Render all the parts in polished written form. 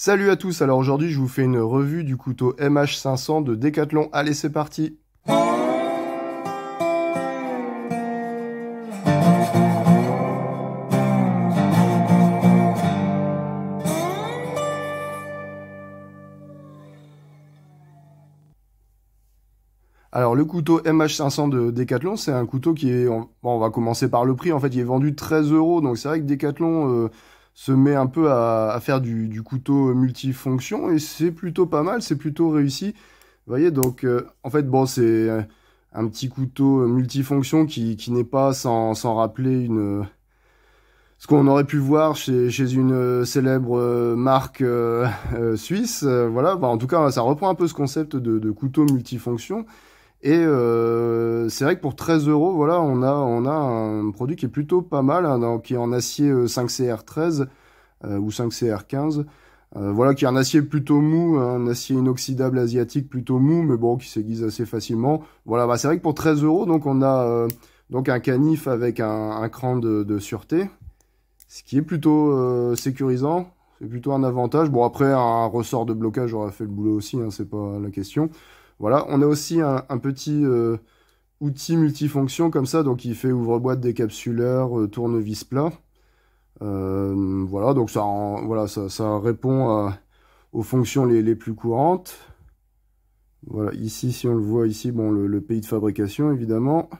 Salut à tous, alors aujourd'hui je vous fais une revue du couteau MH500 de Decathlon. Allez, c'est parti! Alors le couteau MH500 de Decathlon, c'est un couteau qui est, bon, on va commencer par le prix, en fait il est vendu 13 €, donc c'est vrai que Decathlon se met un peu à faire du couteau multifonction, et c'est plutôt pas mal, c'est plutôt réussi. Vous voyez, donc en fait bon, c'est un petit couteau multifonction qui n'est pas sans rappeler ce qu'on aurait pu voir chez une célèbre marque suisse. Voilà, bah, en tout cas ça reprend un peu ce concept de couteau multifonction. Et c'est vrai que pour 13 €, voilà, on a un produit qui est plutôt pas mal, hein, qui est en acier 5CR13 ou 5CR15. Voilà, qui est un acier plutôt mou, hein, un acier inoxydable asiatique plutôt mou, mais bon, qui s'aiguise assez facilement. Voilà, bah, c'est vrai que pour 13 €, donc on a donc un canif avec un cran de sûreté, ce qui est plutôt sécurisant. C'est plutôt un avantage. Bon, après, un ressort de blocage aurait fait le boulot aussi, hein, c'est pas la question. Voilà, on a aussi un petit outil multifonction comme ça, donc il fait ouvre-boîte, décapsuleur, tournevis plat. Voilà, donc ça répond aux fonctions les plus courantes. Voilà, ici, si on le voit ici, bon, le pays de fabrication, évidemment.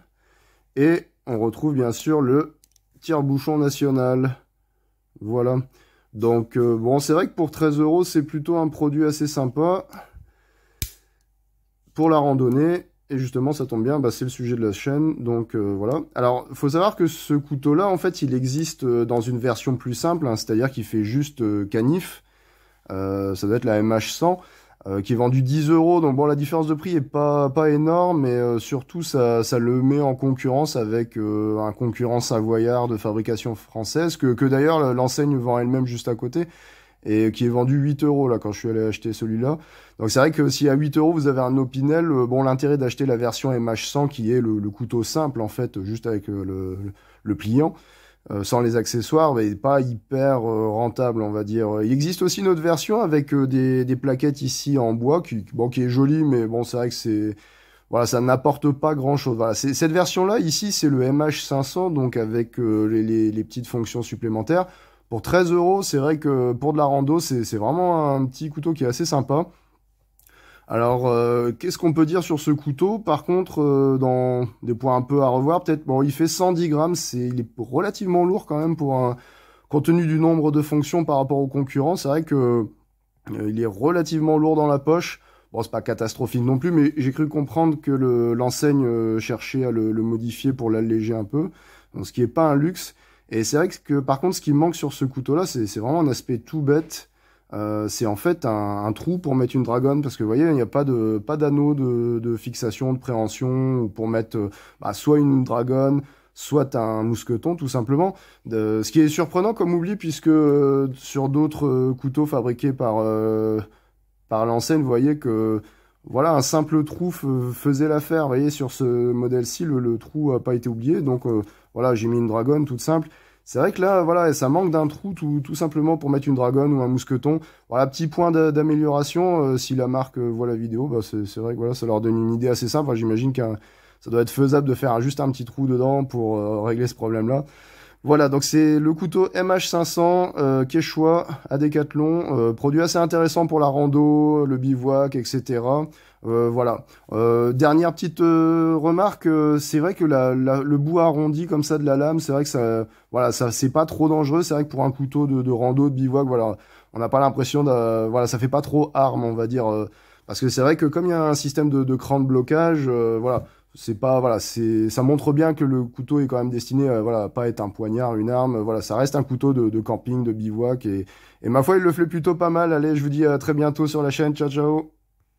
Et on retrouve bien sûr le tire-bouchon national. Voilà. Donc, bon, c'est vrai que pour 13 €, c'est plutôt un produit assez sympa pour la randonnée. Et justement, ça tombe bien, bah, c'est le sujet de la chaîne. Donc, voilà. Alors, il faut savoir que ce couteau-là, en fait, il existe dans une version plus simple, hein, c'est-à-dire qu'il fait juste canif. Ça doit être la MH100. Qui est vendu 10 €. Donc bon, la différence de prix est pas énorme, mais surtout ça le met en concurrence avec un concurrent savoyard de fabrication française, que d'ailleurs l'enseigne vend elle-même juste à côté, et qui est vendu 8 € là quand je suis allé acheter celui-là. Donc c'est vrai que si à 8 € vous avez un Opinel, bon, l'intérêt d'acheter la version MH100 qui est le couteau simple en fait, juste avec le pliant, sans les accessoires, mais pas hyper rentable, on va dire. Il existe aussi une autre version avec des plaquettes ici en bois, qui est jolie, mais bon, c'est vrai que voilà, ça n'apporte pas grand-chose. Voilà, cette version-là, ici, c'est le MH500, donc avec les petites fonctions supplémentaires. Pour 13 €, c'est vrai que pour de la rando, c'est vraiment un petit couteau qui est assez sympa. Alors, qu'est-ce qu'on peut dire sur ce couteau? Par contre, dans des points un peu à revoir, peut-être, bon, il fait 110 grammes, il est relativement lourd quand même compte tenu du nombre de fonctions par rapport aux concurrents. C'est vrai que il est relativement lourd dans la poche. Bon, c'est pas catastrophique non plus, mais j'ai cru comprendre que l'enseigne cherchait à le modifier pour l'alléger un peu, donc ce qui est pas un luxe. Et c'est vrai que par contre, ce qui manque sur ce couteau-là, c'est vraiment un aspect tout bête. C'est en fait un trou pour mettre une dragonne, parce que vous voyez, il n'y a pas d'anneau de fixation, de préhension, ou pour mettre soit une dragonne, soit un mousqueton, tout simplement. Ce qui est surprenant comme oubli, puisque sur d'autres couteaux fabriqués par l'enseigne, vous voyez que voilà, un simple trou faisait l'affaire. Vous voyez, sur ce modèle-ci, le trou n'a pas été oublié, donc voilà, j'ai mis une dragonne toute simple. C'est vrai que là, voilà, ça manque d'un trou tout simplement pour mettre une dragonne ou un mousqueton. Voilà, petit point d'amélioration. Si la marque voit la vidéo, bah c'est vrai que voilà, ça leur donne une idée assez simple. Enfin, j'imagine que ça doit être faisable de faire juste un petit trou dedans pour régler ce problème-là. Voilà, donc c'est le couteau MH500 Quechua à Decathlon, produit assez intéressant pour la rando, le bivouac, etc. Voilà. Dernière petite remarque, c'est vrai que le bout arrondi comme ça de la lame, c'est vrai que voilà, ça c'est pas trop dangereux. C'est vrai que pour un couteau de rando, de bivouac, voilà, on n'a pas l'impression voilà, ça fait pas trop arme, on va dire, parce que c'est vrai que comme il y a un système de cran de blocage, voilà. C'est pas, voilà, ça montre bien que le couteau est quand même destiné voilà, à pas être un poignard, une arme. Voilà, ça reste un couteau de camping, de bivouac, et ma foi, il le fait plutôt pas mal. Allez, je vous dis à très bientôt sur la chaîne. Ciao, ciao!